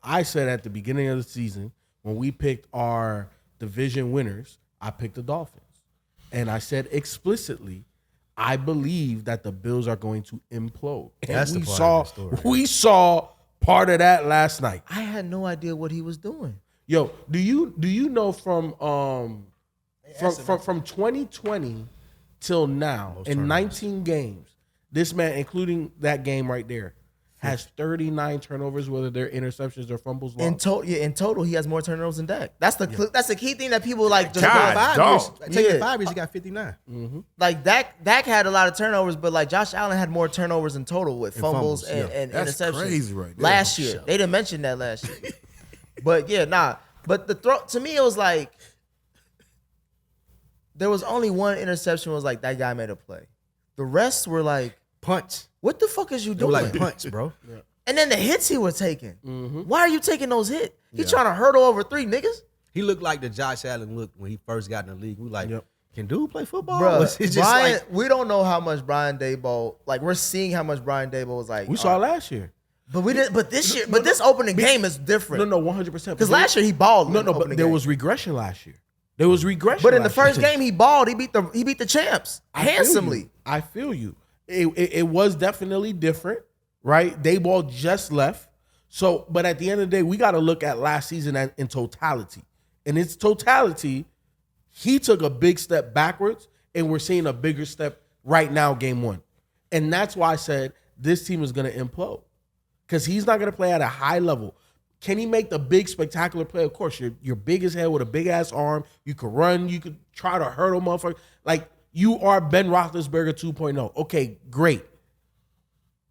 I said at the beginning of the season when we picked our division winners, I picked the Dolphins. And I said explicitly, I believe that the Bills are going to implode. And That's the part of the story. We saw part of that last night. I had no idea what he was doing. Yo, do you know from 2020 till now in 19 games, this man, including that game right there, has 39 turnovers, whether they're interceptions or fumbles lost. In total, he has more turnovers than Dak. That's the key thing that people like. Just God, go dog. Take it 5 years, he got 59. Like Dak had a lot of turnovers, but like Josh Allen had more turnovers in total with fumbles and That's interceptions. crazy right there. Last year, they didn't mention that last year. But yeah, nah. But the throw to me, it was like there was only one interception. Was like that guy made a play. The rest were like, Punts. what the fuck is you They were doing? like punts, bro. And then the hits he was taking. Why are you taking those hits? He trying to hurdle over 3 niggas. He looked like the Josh Allen looked when he first got in the league. We like, can dude play football? Bro, Was it just Brian, like, we don't know how much Brian Daboll, like we're seeing how much Brian Daboll was like. We saw last year. But we didn't. But this year, this opening game is different. No, 100%. Because last year he balled. No, in the but opening there game. was regression last year. There was regression. But in the last first year. game he balled. He beat the champs I feel handsomely. you. I feel you. It was definitely different, right? Dayball just left. So, but at the end of the day, we got to look at last season in totality. In its totality, he took a big step backwards, and we're seeing a bigger step right now, game 1. And that's why I said this team is going to implode because he's not going to play at a high level. Can he make the big, spectacular play? Of course, you're big as hell with a big-ass arm. You could run. You could try to hurdle motherfuckers. Like, you are Ben Roethlisberger 2.0. Okay, great.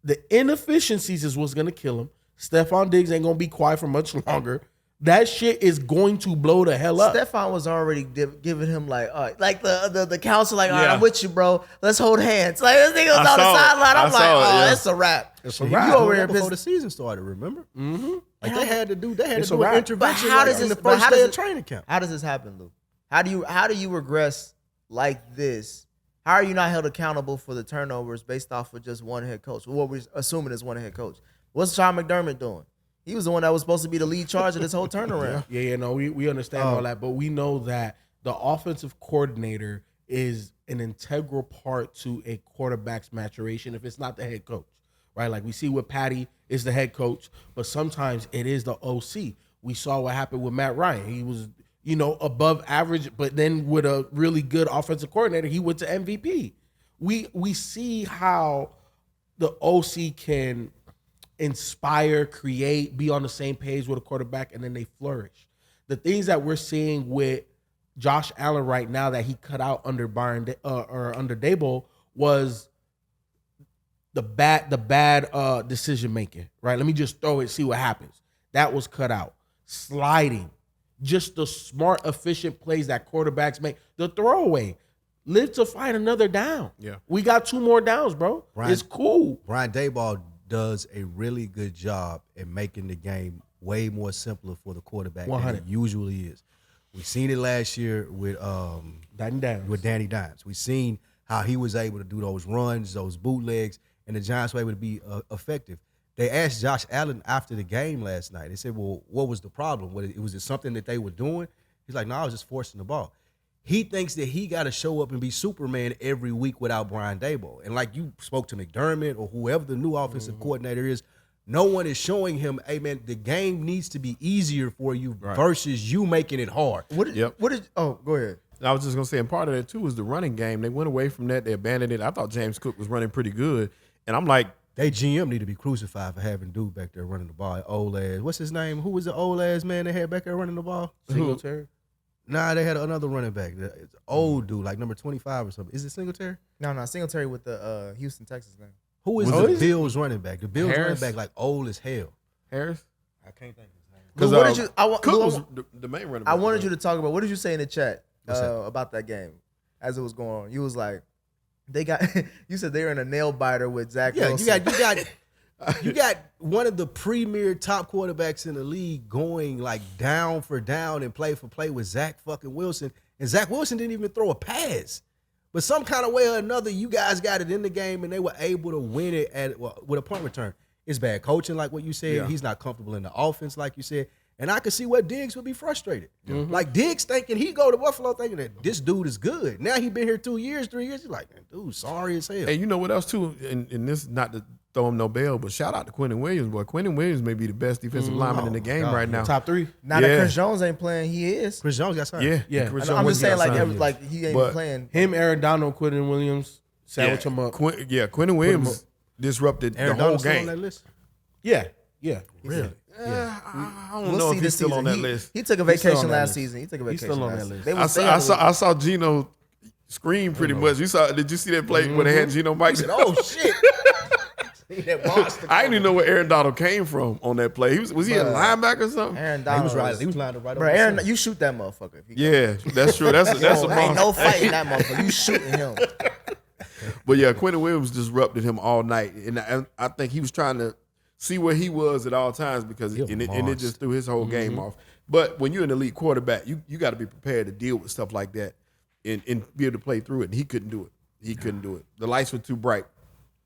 The inefficiencies is what's going to kill him. Stephon Diggs ain't going to be quiet for much longer. That shit is going to blow the hell up. Stephon was already giving him like the counsel, like, all right, I'm with you, bro. Let's hold hands. Like, this nigga was on the sideline. I'm like, it's a wrap. It's a he wrap. was over here before pissed. the season started, remember? Mm-hmm. Like they had to do It's a an wrap. intervention But how like does in this- the but first how day does of it- training camp. How does this happen, Lou? How do you regress like this? How are you not held accountable for the turnovers based off of just one head coach? What we're assuming is one head coach. What's Sean McDermott doing? He was the one that was supposed to be the lead charge of this whole turnaround. Yeah, no, we understand all that, but we know that the offensive coordinator is an integral part to a quarterback's maturation if it's not the head coach, right? Like we see with Patty is the head coach, but sometimes it is the OC. We saw what happened with Matt Ryan. He was, above average, but then with a really good offensive coordinator, he went to MVP. We see how the OC can inspire, create, be on the same page with a quarterback, and then they flourish. The things that we're seeing with Josh Allen right now that he cut out under under Daboll was the bad decision making. Right? Let me just throw it, see what happens. That was cut out. Sliding, just the smart, efficient plays that quarterbacks make. The throwaway, live to fight another down. Yeah, we got 2 more downs, bro. It's cool. Brian Daboll does a really good job at making the game way more simpler for the quarterback than it usually is. We seen it last year with Danny Dimes. We seen how he was able to do those runs, those bootlegs, and the Giants were able to be effective. They asked Josh Allen after the game last night. They said, well, what was the problem? Was it something that they were doing? He's like, no, I was just forcing the ball. He thinks that he got to show up and be Superman every week without Brian Daboll. And like you spoke to McDermott or whoever the new offensive coordinator is, no one is showing him, hey, man, the game needs to be easier for you versus you making it hard. Go ahead. I was just going to say, and part of that, too, is the running game. They went away from that. They abandoned it. I thought James Cook was running pretty good. And I'm like, they GM need to be crucified for having dude back there running the ball. Old ass. What's his name? Who was the old ass man they had back there running the ball? Singletary? Nah, they had another running back. It's old dude, like number 25 or something. Is it Singletary? No, Singletary with the Houston, Texas name. Who is the Bills running back? The Bills running back like old as hell. Harris? I can't think of his name. Because what did you? Cook was the main running back. I wanted you to talk about what did you say in the chat about that game as it was going on. You was like, they got. You said they were in a nail biter with Zach Wilson. You got one of the premier top quarterbacks in the league going like down for down and play for play with Zach fucking Wilson, and Zach Wilson didn't even throw a pass. But some kind of way or another, you guys got it in the game, and they were able to win it with a punt return. It's bad coaching, like what you said. Yeah. He's not comfortable in the offense, like you said. And I could see where Diggs would be frustrated. Like Diggs thinking he go to Buffalo thinking that this dude is good. Now he been here 2 years, 3 years. He's like, man, dude, sorry as hell. And you know what else too? And this is not to throw him no bail, but shout out to Quentin Williams. Boy, Quentin Williams may be the best defensive lineman in the game right now. Top 3. Now that Chris Jones ain't playing, he is. Chris Jones got signed. Yeah, Yeah. Chris I'm Jones just saying, got signed. like he ain't But playing. Him, Aaron Donald, Quentin Williams, sandwich him up. Quentin Williams disrupted Aaron the whole Donald still on game. that list? Yeah. Really? I don't We'll know see if this he's still season. on that list. He took a He's still vacation on that last list. season. He took a He's vacation still on last that season. list. They I was saw Geno scream pretty much. Did you see that play when they had Geno Mike? Oh, shit. That monster. I didn't even know where Aaron Donald came from on that play. Was he a linebacker or something? Aaron He Donald. was right. He was lined up right Bro, over Aaron, the you shoot that motherfucker. If he Yeah, that's true. That's a ain't no monster. fighting that motherfucker. You shooting him. But yeah, Quentin Williams disrupted him all night, and I think he was trying to see where he was at all times because He a and it monster. just threw his whole game off. But when you're an elite quarterback, you got to be prepared to deal with stuff like that and be able to play through it. And he couldn't do it. He couldn't do it. The lights were too bright.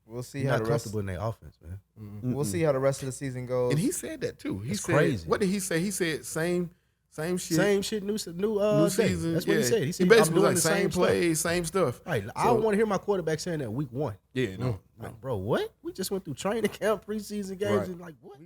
We'll see He's how not the rest. comfortable in their offense, man. We'll see how the rest of the season goes. And he said that too. He It's said, crazy. What did he say? He said same shit. Same shit, new New day. season. That's what he said. He said, basically I'm doing like the same stuff. plays, same stuff. Right. I don't want to hear my quarterback saying that week 1. Yeah, no. Like, bro, what? We just went through training camp, preseason games, Right. and like, what?